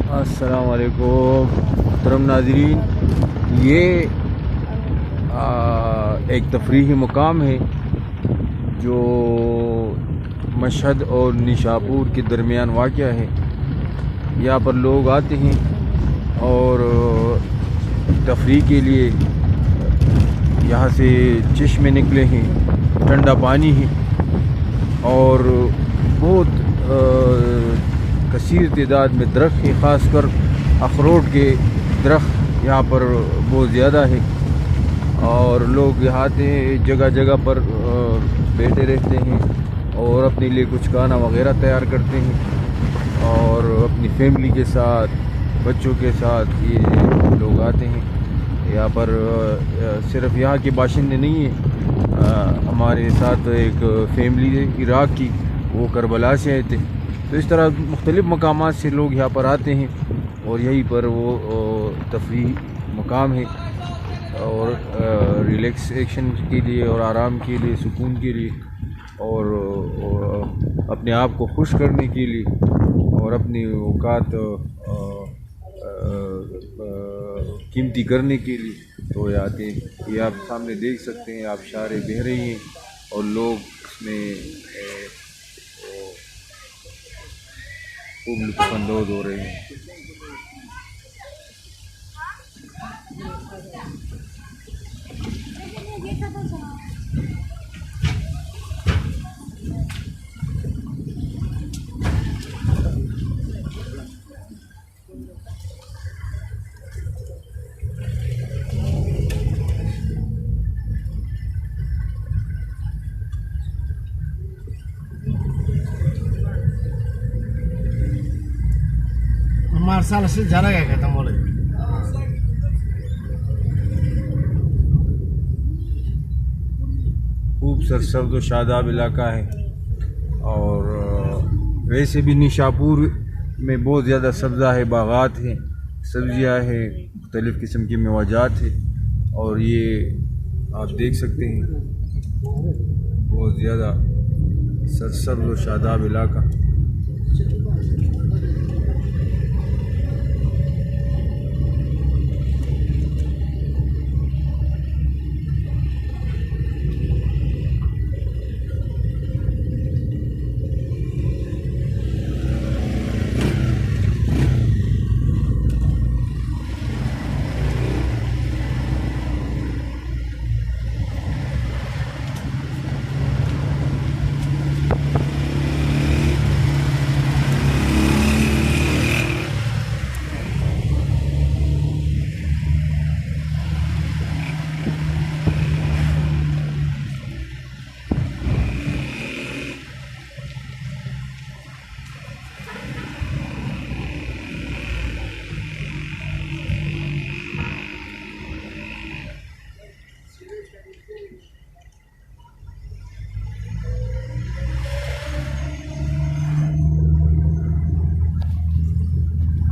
अस्सलाम वालेकुम मोहतरम नाज़रीन। ये एक तफरीही मुकाम है जो मशहद और निशापुर के दरमियान वाक़या है। यहाँ पर लोग आते हैं और तफरीह के लिए यहाँ से चश्मे निकले हैं, ठंडा पानी है और बहुत कसीर तादाद में दरख्त है, ख़ासकर अखरोट के दरख्त यहाँ पर बहुत ज़्यादा है और लोग यहाँ आते हैं, जगह जगह पर बैठे रहते हैं और अपने लिए कुछ खाना वगैरह तैयार करते हैं और अपनी फैमिली के साथ, बच्चों के साथ ये लोग आते हैं। यहाँ पर सिर्फ यहाँ के बाशिंदे नहीं है, हमारे साथ एक फैमिली है इराक़ की, वो करबला से आए थे। तो इस तरह मुख्तलिफ़ मकामात से लोग यहाँ पर आते हैं और यहीं पर वो तफरीह मकाम है और रिलैक्सेशन के लिए और आराम के लिए, सुकून के लिए और अपने आप को खुश करने के लिए और अपनी औकात कीमती करने के लिए तो ये आते हैं। ये आप सामने देख सकते हैं, आबशारें बह रही हैं और लोग इसमें खूब लुत्फ़अंदोज़ हो रहे हैं। मार्शल से ज़्यादा क्या खत्म हो रही खूब सरसब्ज़ व शादाब इलाका है और वैसे भी निशापुर में बहुत ज़्यादा सब्ज़ा है, बागात हैं, सब्ज़ियाँ हैं, मुख्तलिफ़ किस्म की मेवाजात है और ये आप देख सकते हैं बहुत ज़्यादा सरसब्ज़ व शादाब इलाका।